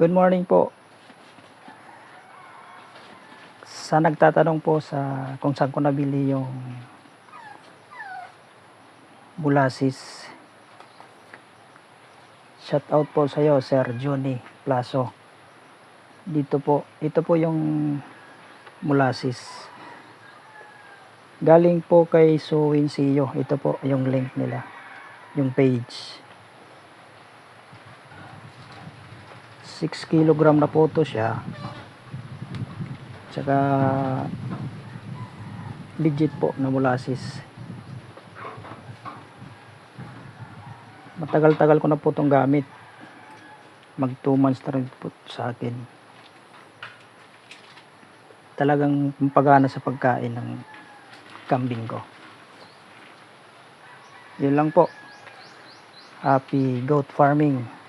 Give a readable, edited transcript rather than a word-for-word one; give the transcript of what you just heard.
Good morning po. Sa nagtatanong po sa kung saan ko nabili yung mulasis. Shout out po sa iyo, Sir Johnny Plaso. Ito po yung mulasis. Galing po kay Suwinsiyo. Ito po yung link nila, yung page. 6 kilogram na po to siya. Tsaka legit po na mulasis. Matagal-tagal ko na po itong gamit. Mag 2 months na rin po sa akin. Talagang pagana sa pagkain ng kambing ko. Yun lang po. Happy goat farming.